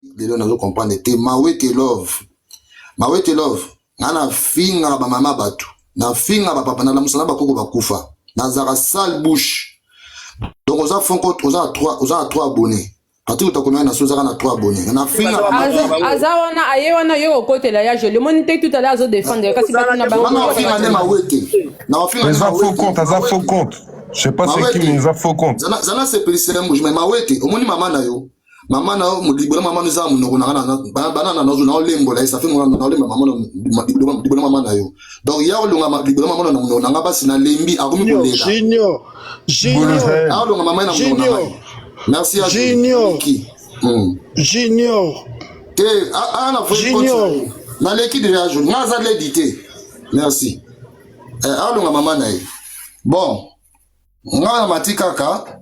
les gens n'ont comprendre te Mawete love. Mawete love. Nana finga ba mama batu. Na finga ba papa na la musana ba koko ba kufa. Na zara sale bouche. Donc on a fait compte, on a 3 abonnés. Parti où tu as combien de choses, on a 3 abonnés. On a fini à Azawana, Ayewana, yo, côté là, je le monite tout à l'heure, je défendre. Quand les infos compte, les infos compte. Je sais pas c'est qui, mais les infos compte. Zana c'est plus simple, mais Mawete, au moins maman na yo. Maman na yo, libéré maman nous a mon banana na zo lembo là, ça fait mon na lembo maman na yo. Donc hier on a libéré maman na nga basi na lembi a komi kolela. Junior. Merci à Junior. Junior. Junior. Na l'équipe de la journée, n'a pas l'édité. Merci. Allons maman naï. Bon, on a mati kaka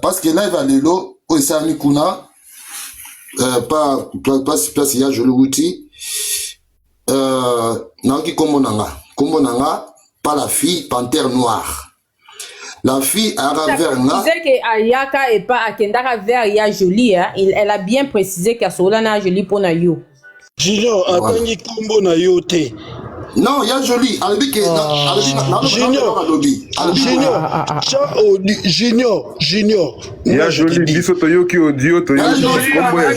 parce que là il va lelo au Sami Kuna pas il y a je le outil nanki kombo nanga pas la fille panthère noire. La fille a vers nga. Il disait que Ayaka et pas Akendara vers Ya Jolie, elle a bien précisé qu'à Solana Jolie pour na yo. Junior, attendez combo na yo te. Non, Ya Jolie, Junior. Ya Jolie, biso toyoki audio, toyoki combo ya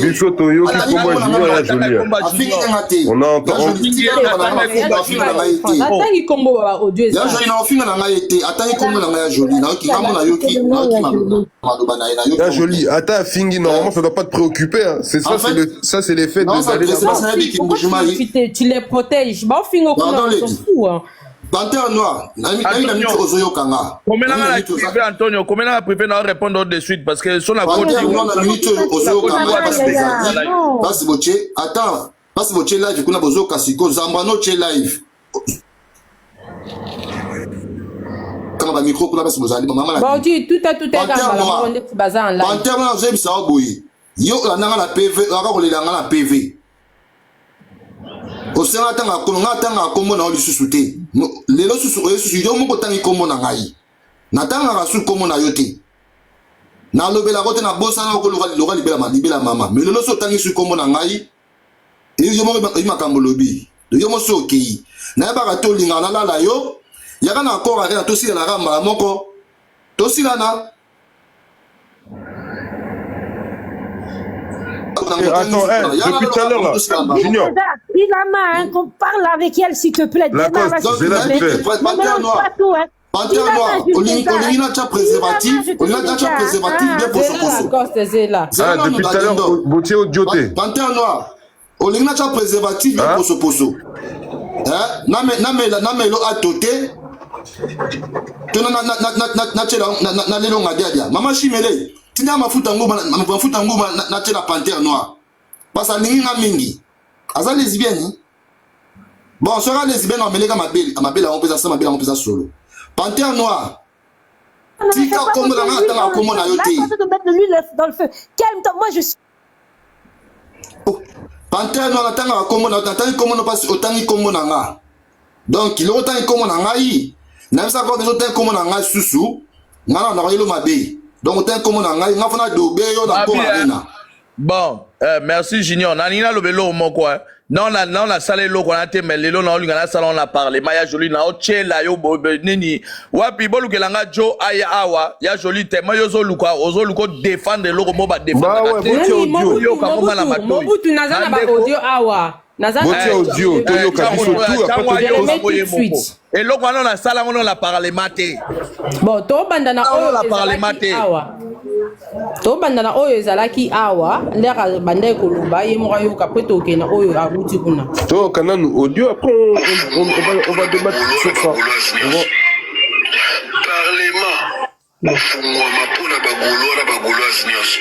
biso toyoki combo ya Jolie. On a entendu. Attends combo audio. Ya Jolie na ofinga na ngai te, attends combo na ngai Ya Jolie, na ki kambo na yoki, Ya Jolie, attends fingi normalement ça doit pas te préoccuper, c'est ça c'est l'effet de pourquoi tu les protèges? Bah, on s'en fout. Panthère noire, comment on a privé à répondre de suite parce que son attends, parce que live, kuna bozo kasiko, zambano che live. Quand ma micro, kuna basi bozali, maman la. Bah, tu tout à Panthère noire, j'ai ça au boui. Yo, la nanga la PV, la rôle la PV. Au sein atanga kononga tanga kombo na oli susuté lelo susu yo moko tangi kombo na ngai natanga rasul kombo na yote na lobela kote na bosa na ko loga libela mama mais lelo so tangi su kombo na ngai e yo mo makambo lobi yo mo so ki na ba ka to linga na la yo yaka na ko ga to sila na ramba moko to sila na. Attends, depuis tout à l'heure là, Junior. Il a main, qu'on parle avec elle s'il te plaît. La cause, c'est la fait. Panthère noire, on a déjà préservatif, bien pour ce poso. Ah, depuis tout à l'heure, Boutier au dioté. Panthère noire, on a déjà préservatif bien pour ce poso. Namelo a toté. Na lelo ngadiadia. Mama Chimele. Tina mafuta ngoma na tela panthère noire. Parce que ninga mingi. Aza lesbienne. Bon, sera lesbienne on melega mabele on peut ça mabele on peut ça solo. Panthère noire. Tika comme dans la comme na yoté. De mettre de l'huile dans le feu. Calme-toi, moi je suis. Panthère noire tanga comme na tanga comme na passe autant comme na nga. Donc il autant comme na nga yi. Na ça pas besoin autant comme na nga susu. Ngana na yelo mabe. Donc, merci Junior. Nanina lobelo moko. Non la salle lo ko na te mais lelo na olingana salon la parler. Maya Jolie na oche la yo nini. Wapi bolu kelanga jo aya awa ya Jolie te mayo zo luka ozo luko défendre lo ko mo ba défendre. Yo ka mo na mato. Mobutu nazana ba audio awa. Nazana audio to yo ka biso tout après et l'autre on a salle on la parler maté. Bon to banda na on la parler maté. To banda na oyo ezalaki awa ndeka banda ko luba ye mo yo ka peto ke na oyo abuti kuna. To kana audio après on va débattre sur ça. Parlement. Bafungwa mapona bagolo nyonso.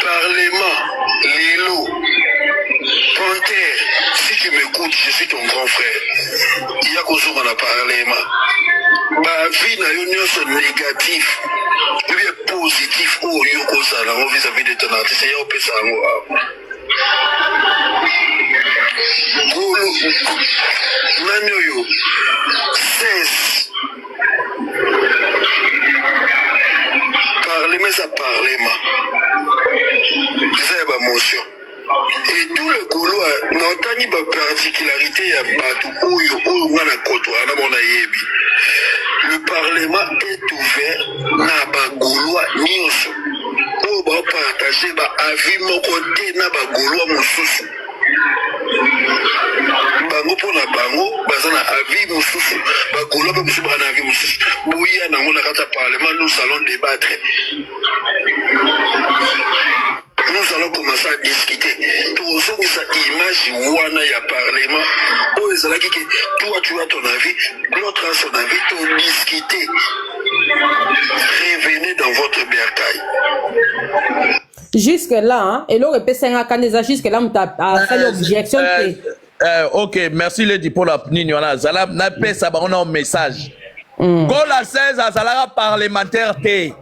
Parlement lelo. Panthère, si tu m'écoutes, je suis ton grand frère. Il y a qu'on a parlement. Ma vie n'a eu négatif. Ou bien positif. Oh, yo, comme ça, là, vis-à-vis de ton artiste. Il y a un peu ça. Golo. Nanyo, 16. Parlement, kata parlement eza ya bamotion et tout le Gaulois n'entani ba particularité ya bato oyo wana kotwa na mona yebi le parlement est ouvert na ba Gaulois nyonso oyo ba partager ba avis moko te na ba Gaulois mosusu bango pona bango baza na avis mosusu ba Gaulois ba mosusu ba na avis mosusu boya nango na kata parlement nous allons débattre. Nous allons commencer à discuter. Tout ça, image wana ya parlement. Oh, ils allaient que toi tu as ton avis, l'autre a son avis, tu discuter. Revenez dans votre bercail. Jusque là, hein, et l'autre P5 Canesa jusque là, on a fait l'objection. Ok, merci Lady pour la Nignona. Zala n'a pas ça, on a un message. Quand la 16 à Zalaga parlementaire T.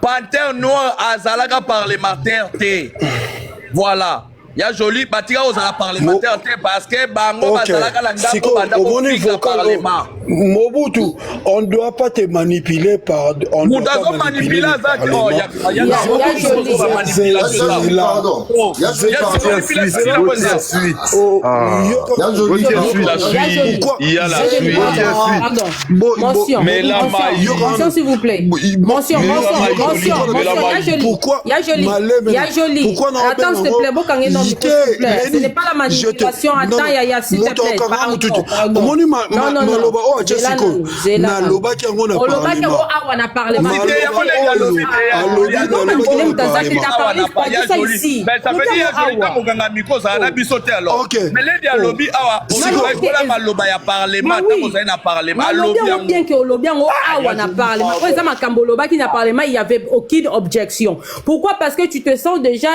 Panthère noir à Zalaga parlementaire T. Voilà. Il y a joli bâtiment aux parlementaires T parce que Bango Zalaga la parlement. Mobutu, on ne doit pas te manipuler par. On ne doit pas manipuler par il y a la suite. Mention. Mais la mention s'il vous plaît. Mention. Pourquoi? Il y a joli. Attends s'il te plaît, ce n'est pas la manipulation. Attends, il y a s'il te plaît. Non. Na loba ki yango na parlement. Il y avait aucune objection. Pourquoi? Parce que tu te sens déjà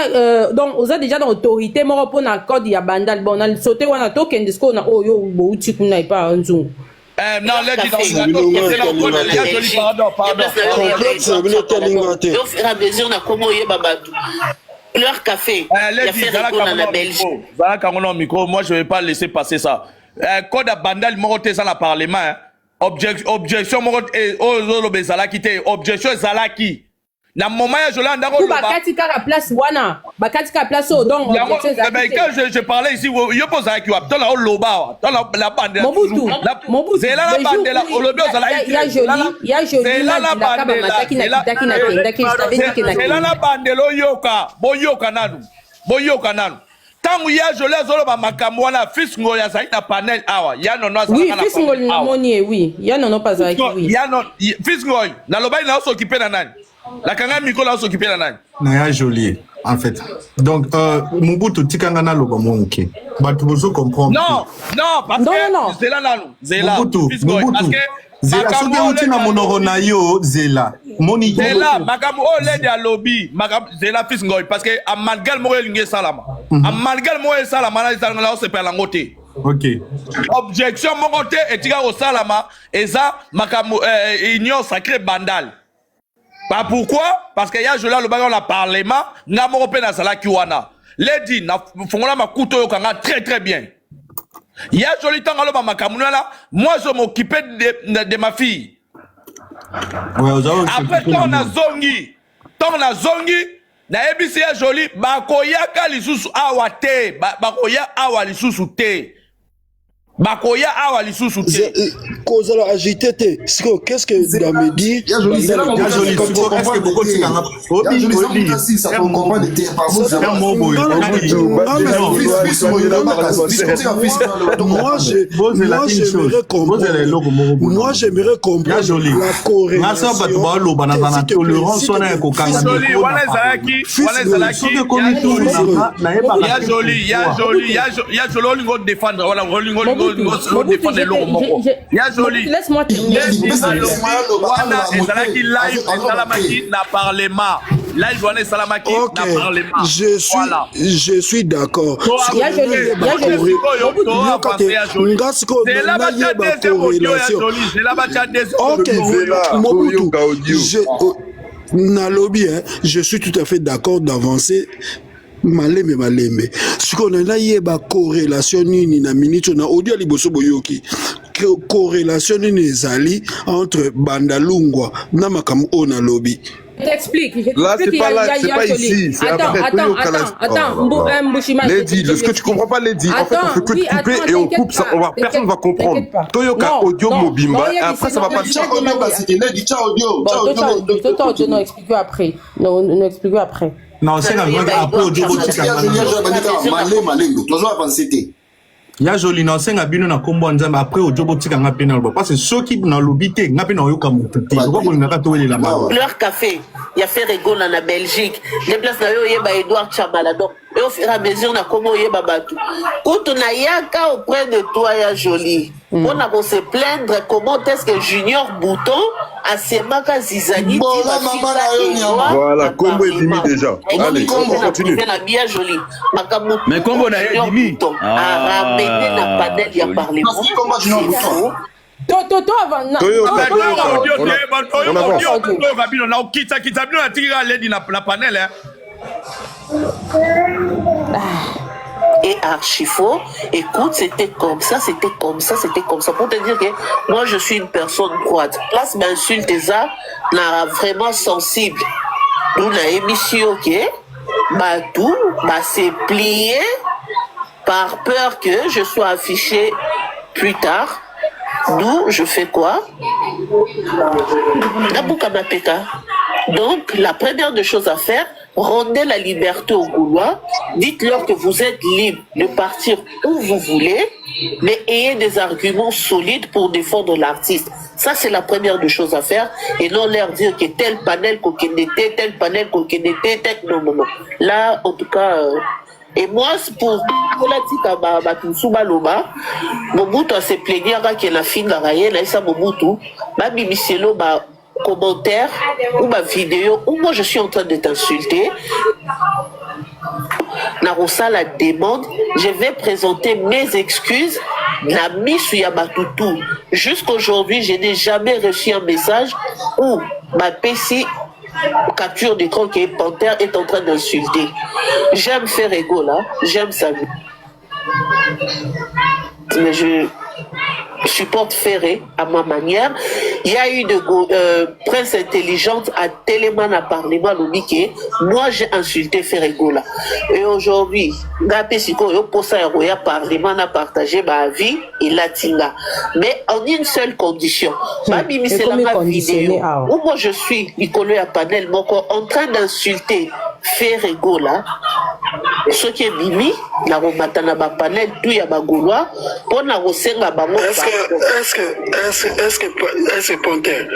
donc vous êtes déjà dans l'autorité mon rapport na code ya bandal bon on a sauté on a token disco na oh yo bo uti kuna pas un jour. Non, les leur café. Moi, je ne vais pas laisser passer ça. Code à bandal, moroté ça, la parlement. Objection, objection, Zalaki. Na moment je l'ai ndako bakatika la place wana bakatika place donc quand je parlais ici yo posa ki dans la loba dans la bande Mobutu c'est là la bande là olobi ozala il y a joli la kaba mataki na kitaki na kendaki c'est là la bande lo boyoka nanu tangu ya joli azoloba makambo wana fils ngoya za ina panel awa ya nono azala oui fils ngoya na moni oui ya nono pas za oui ya no fils ngoya na loba ina s'occuper na nani la kanga miko la s'occuper la nani na ya joli en fait donc Mobutu tikanga na loba monke ba tu vous comprendre non parce que c'est là nanu zela parce que zela soki uti na monoro na yo zela moni zela makamu o ledi a lobby makamu zela fils ngoy parce que amalgal mo elinge salama amalgal mo salama na zanga la se pela ngote. Ok. Objection mon côté et tika au salama eza makamu union sacrée bandal. Pas pourquoi? Parce que y a joli le bagarre la parlement na mo pe na sala kiwana. Lady na fongola makuto yo kanga très bien. Y a joli tanga lo makamu là, moi je m'occupais de ma fille. Après ton na zongi na ebisi ya joli bakoyaka lisusu awa te bakoya awa lisusu te. Bakoya awa lisusu te. Kozala agité te. Qu'est-ce que Damedi? Ya joli c'est là on joli est-ce que beaucoup de gars joli ça peut comprendre des moi j'aimerais comprendre la corrélation. Laisse-moi terminer. Je suis d'accord. Je suis tout à fait d'accord d'avancer. Maleme. Ce qu'on a là, corrélation ni na minute na audio liboso boyoki. Corrélation ni zali entre Bandalungwa na makamu ona lobby. t'explique. Là, c'est pas là, c'est pas ici. C'est après. Attends, Mbushima. Lady, ce que tu comprends pas, Lady, en fait, on fait que couper et on coupe ça. Personne va comprendre. Toyoka audio mobimba, et après, ça va pas dire. Non, explique après. Non, explique après. Non, c'est après audio ya joli na senga bino na kombo nzambe après audio botika nga pena loba parce que soki na lobité nga pena yoka mututi ko ko ngaka to wele la ma leur café il a fait rigoler en Belgique les places na yo yeba Edouard Chamala donc et au fur et à mesure na komo yeba batu quand na yaka auprès de toi ya joli on a qu'on se plaindre comment est-ce que Junior Bouton a ses magas zizani voilà combo est fini déjà allez on continue mais combo na Edimi Na panel ya parlement. Toto avant. Et archi faux. Écoute, c'était comme ça, c'était comme ça, c'était comme ça. Pour te dire que moi, je suis une personne droite. Place m'insulte ça, là, vraiment sensible. Nous, la émission, ok, bah tout, bah c'est plié. Par peur que je sois affiché plus tard, d'où je fais quoi? Donc, la première des choses à faire, rendez la liberté aux Gaulois, dites-leur que vous êtes libre de partir où vous voulez, mais ayez des arguments solides pour défendre l'artiste. Ça, c'est la première des choses à faire, et non leur dire que tel panel coquinité, tel panel coquinité, tel... Non. Là, en tout cas... Et moi, pour la Mobutu a se plaigné qu'il a fini la Mobutu, Bimiselo, commentaire ou ma vidéo où moi je suis en train de t'insulter. Narosa la demande, je vais présenter mes excuses. Nami Suyabatutu. Jusqu'aujourd'hui, je n'ai jamais reçu un message où ma PC capture d'écran qui est Panthère est en train d'insulter. J'aime faire ego là, j'aime ça. Mais je supporte Ferré à ma manière. Il y a eu de presse intelligente à Téléman à Parlement Lobike. Moi j'ai insulté Ferrego là. Et aujourd'hui, Gapé Siko yo posa ya Parlement a partagé ma vie et Latinga. Mais en une seule condition. Babi c'est la vidéo où moi je suis Nicolo à panel moko en train d'insulter Ferrego là. Ce qui est Bibi, la romatana ba panel tout ya ba Gaulois pour na rosenga ba mo. Est-ce que Panthère,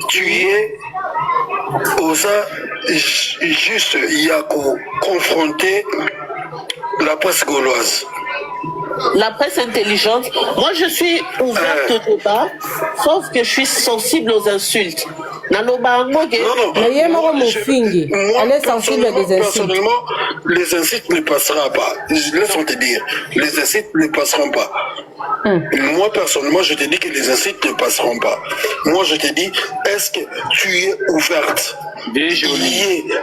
tu es osa juste Yako confronter la presse gauloise? La presse intelligente, moi je suis ouverte au débat, sauf que je suis sensible aux insultes. Personnellement, les insultes ne passeront pas. Laisse-moi te dire, les insultes ne passeront pas. Moi, personnellement, je te dis que les insultes ne passeront pas. Moi, je te dis, est-ce que tu es ouverte?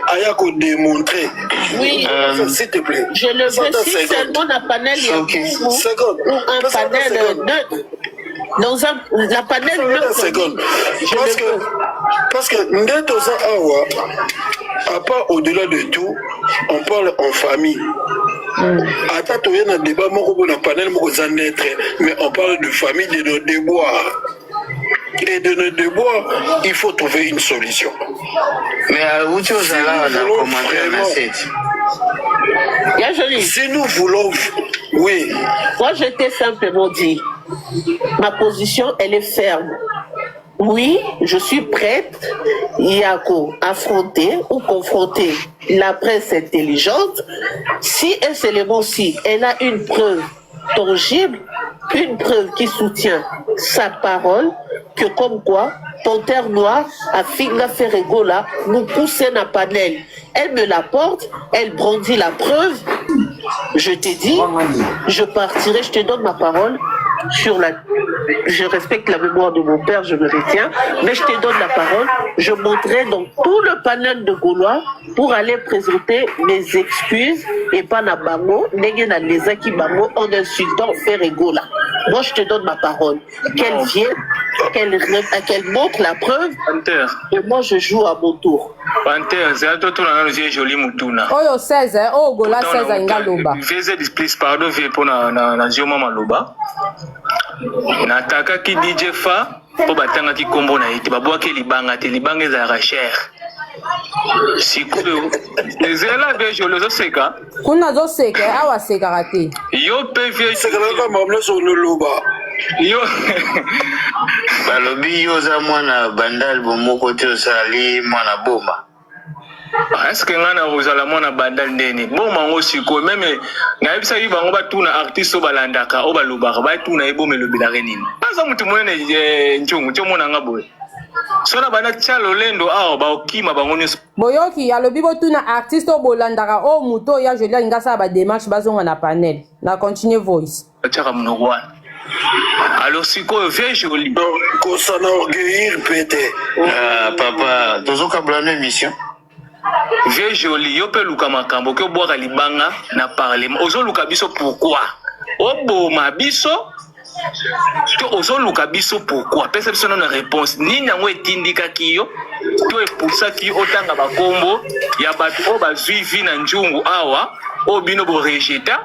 Ayako démontrer. Oui, s'il te plaît. Je le veux si seulement un panel ou un panel neutre. Dans la panel neutre. Parce que Ndetoza Awa, à part au-delà de tout, on parle en famille. Attends, il y a un débat, mais on parle de famille, de nos déboires. Et de nos déboires, il faut trouver une solution. Mais où tu vas si nous voulons, oui. Moi, je t'ai simplement dit, ma position, elle est ferme. Oui, je suis prête, Yako, affronter ou confronter la presse intelligente si un élément-ci, elle a une preuve tangible, une preuve qui soutient sa parole, que comme quoi, Panthère Noire a Finga Ferregola nous pousser dans panel. Elle me l'apporte, elle brandit la preuve. Je t'ai dit, je partirai, je te donne ma parole sur la... Je respecte la mémoire de mon père, je me retiens, mais je te donne la parole. Je monterai dans tout le panel de Gaulois pour aller présenter mes excuses et pas na bango, n'ayez na lesa qui bango en insultant Ferregola. Moi, je te donne ma parole. Qu'elle vienne, qu'elle montre la preuve. Et moi, je joue à mon tour. Panther, c'est à toi, tu as un joli moutuna. Oh, 16, hein. Oh, Gola 16, Inga Loba. Please, pardon, pour na Zio Mama Loba. Nataka ki DJ Fa, pour batanga ki kombo na ite. Babwa ke libanga, te libanga za racher. Sikoyo. Ezela be jolo zo seka. Kuna zo seka, awa seka rate. Yo pe vie seka na mamle so Loba. Yo balobi yo za mwana bandal bomoko te osali mwana boma. Est-ce que ngana ozala mwana bandal ndeni boma ngo siko meme ngayebisa yi bango batuna artiste obalandaka obalobaka batuna ebomelo bilare nini aza mutu monene nchungu tyo mona ngabo sona bana tchalo lendo awo ba okima bango nyonso boyoki alobi botuna artiste obolandaka o muto ya Jolie ngasa ba démarche bazonga na panel na continue voice tchaka mnogwana. Alors si quoi viens Jolie qu'on s'en orgueillir pété papa tozoka blana émission viens Jolie yo pe luka makambo ke boaka libanga na parlement ozo luka biso pourquoi oboma biso to ozo luka biso pourquoi pesa biso na réponse ni nango etindika kiyo to epusa ki otanga bakombo ya batu o bazwi na njungu awa obino bo rejeta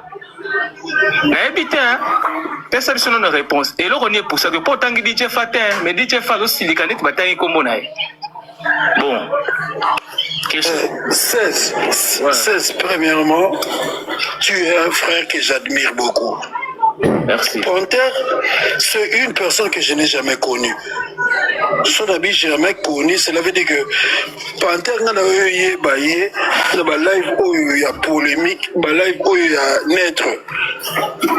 na ebite pesa biso na réponse et là on est pour ça que pour tangi DJ Fatin mais DJ Fa aussi les canettes batangi kombo na bon 16 premièrement tu es un frère que j'admire beaucoup. Merci. Panther, c'est une personne que je n'ai jamais connue. Son ami jamais connu, cela veut dire que Panther n'a pas eu live où il y a polémique, live où il y a naître.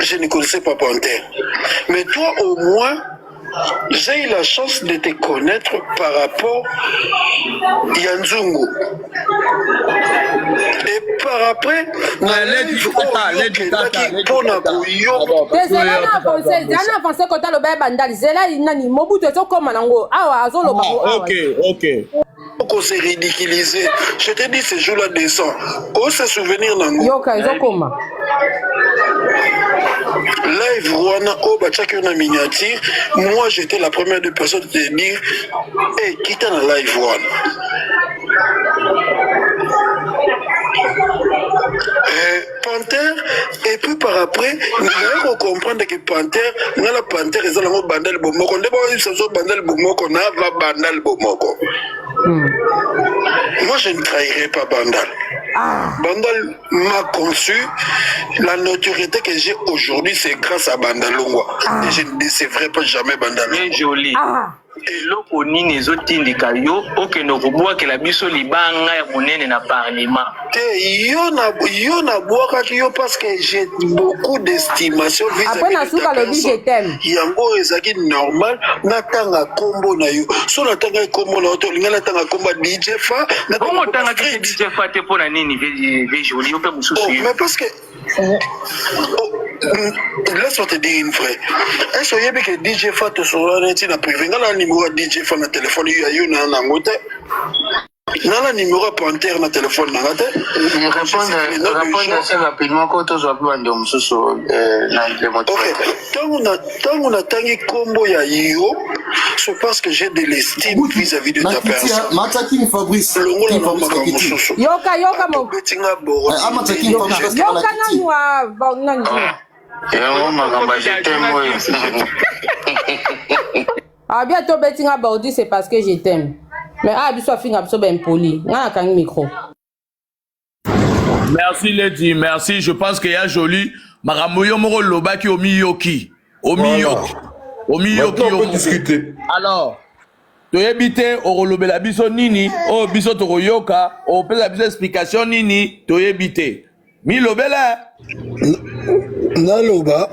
Je ne connaissais pas Panther. Mais toi au moins, j'ai eu la chance de te connaître par rapport à Yanzungu. Et par après, on s'est ridiculisé. Je te dis, ce jour-là descend. On se souvenir d'un live Rwanda au Bachakuna miniature. Moi j'étais la première de personnes de te dire hey, quitte la live Rwanda. Panther et puis par après nous allons comprendre que Panther n'a la Panther est dans le bandel bomoko. D'abord il se fait bandel bomoko na va bandel bomoko. Moi je ne trahirai pas Bandal. Bandal m'a conçu. La notoriété que j'ai aujourd'hui, c'est grâce à Bandalongwa. Et je ne décevrai pas jamais Bandalongwa. C'est joli. eloko nini ezotindika yo okende kobwakela biso libanga ya monene na parlement te yo na bwakaki yo parce que j'ai beaucoup d'estimation vis-à-vis de ta personne yango ezaki normal natanga kombo na yo so natanga kombo na yo tolinga natanga kombo DJ Fa comment tanga ki DJ Fa te pona nini ve joli yo pe mususu mais parce que laisse-moi te dire une vraie. Est-ce que DJ Fa te sera na privé ngala numéro DJ Fa na téléphone yo na ngote nala numéro Panther na téléphone na ngate répondre assez rapidement quand on soit plus en mususu na implémentation. Tant on a tangi combo ya yo c'est parce que j'ai de l'estime vis-à-vis de ta personne. Mataki Fabrice. Yoka mo. Yoka na wa nani. Ah bientôt Bettinga Baudi c'est parce que je t'aime. Mais ah biso finga biso ben poli. Nga na micro. Merci Lady, merci. Je pense qu'il y a joli. Maramoyo moro lobaki omiyoki. Omiyoki. Omiyoki on peut discuter. Alors, tu habité au relobela biso nini, au biso to yoka, au peut la biso explication nini, tu habité. Mi lobela. Naloba.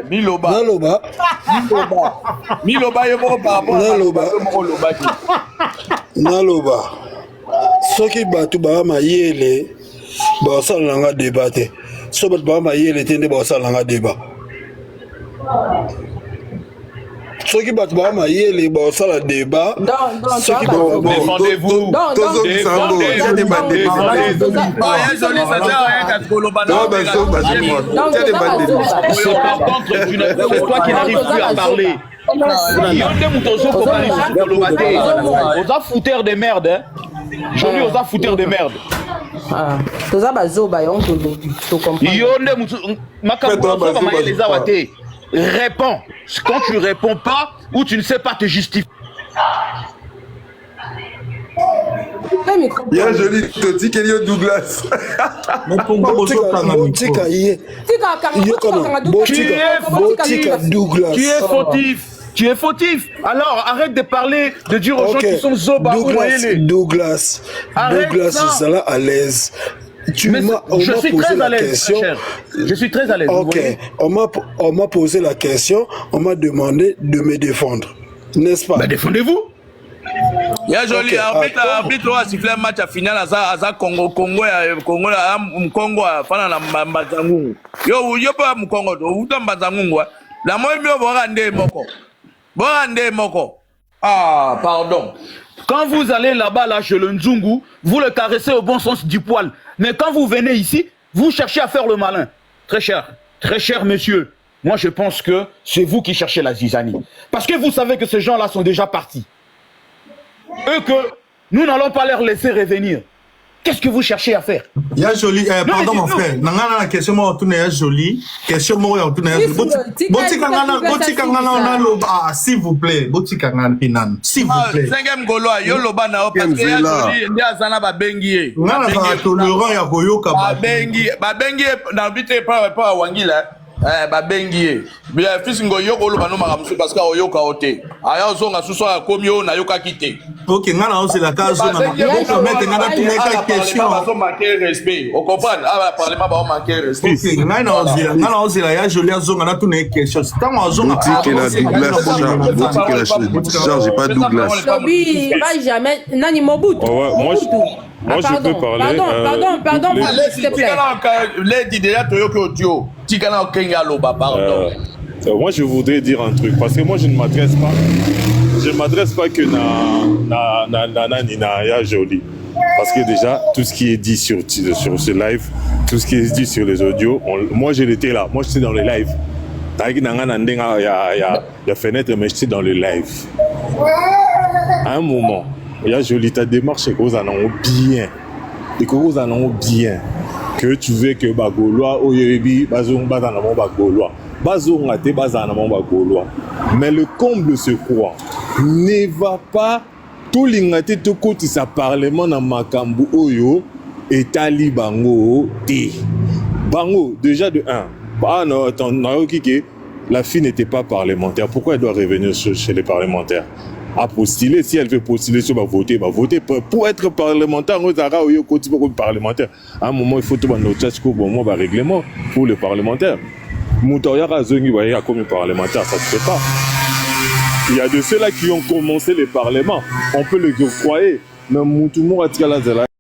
Miloba. Naloba. Miloba yo par rapport Naloba. Soki batu ba mayele ba sala nga débatté. So bat ba mayele tende ba sala nga débat. ceux qui battent ma maille, ça la débat. Défendez-vous. C'est toi qui n'arrives plus à parler. Aux fouteurs de merde, hein. Jolie aux fouteurs de merde. Réponds. Quand tu réponds pas ou tu ne sais pas te justifier. Il y a un joli petit Kelly Douglas. Tu es fautif. Alors arrête de parler, de dire aux gens qui sont zoba ou moyennés. Douglas, ça là à l'aise. Je suis très à l'aise, cher. Je suis très à l'aise. Ok, on m'a posé la question, on m'a demandé de me défendre, n'est-ce pas? Bah défendez-vous. Il y a joli arbitre a sifflé un match à finale à Congo fana na Mbazangungu. Yo pas Mukongo do uta Mbazangungu. La moi mieux borande moko. Ah, pardon. Quand vous allez là-bas, là, chez le Nzungu, vous le caressez au bon sens du poil. Mais quand vous venez ici, vous cherchez à faire le malin. Très cher monsieur. Moi, je pense que c'est vous qui cherchez la zizanie. Parce que vous savez que ces gens-là sont déjà partis. Eux que nous n'allons pas leur laisser revenir. Qu'est-ce que vous cherchez à faire? Il y a joli, pardon mon frère. Nangana la question moi retourne ya joli. Question moi retourne ya joli. S'il vous plaît. Botikangana pinan. S'il vous plaît. Cinquième golo yo loba na parce que ya joli ndi azana ba bengi. Ngana ba tolérant ya koyoka ba bengi na bitre pas wangila. Babengi bien fils ngoyo ko loba no makamsu parce que oyoka ote aya ozonga suso ya komio na yoka kite. OK ngana ose la case na ko mettre ngana tuneka question ba manquer respect o comprendre ah parlement ba manquer respect. OK ngana ose la ya joli azonga na tuneka question tant azonga Charge pas Douglas. Tobi va jamais nani Mobutu. Moi je peux parler. Pardon, s'il te plaît. Moi je voudrais dire un truc parce que moi je ne m'adresse pas que na ya joli parce que déjà tout ce qui est dit sur ce live, tout ce qui est dit sur les audios, moi j'étais là, moi j'étais dans le live. Il y a fenêtre mais j'étais dans le live. À un moment il y a joli ta démarche et que vous en avez bien que tu veux que bagolois oyebi bazong bazana mon bagolois bazong ate bazana mon bagolois mais le comble c'est quoi ne va pas tout l'ingate tout côté sa parlement na makambu oyo etali bango te bango déjà de 1 bah non attends la fille n'était pas parlementaire, pourquoi elle doit revenir chez les parlementaires? À postuler, si elle veut postuler, elle va voter pour être parlementaire. Parlementaire. À un moment, il faut tout le règlement pour le parlementaire. Comme parlementaire, ça ne se fait pas. Il y a de ceux-là qui ont commencé les parlements. On peut le croire, mais tout le monde a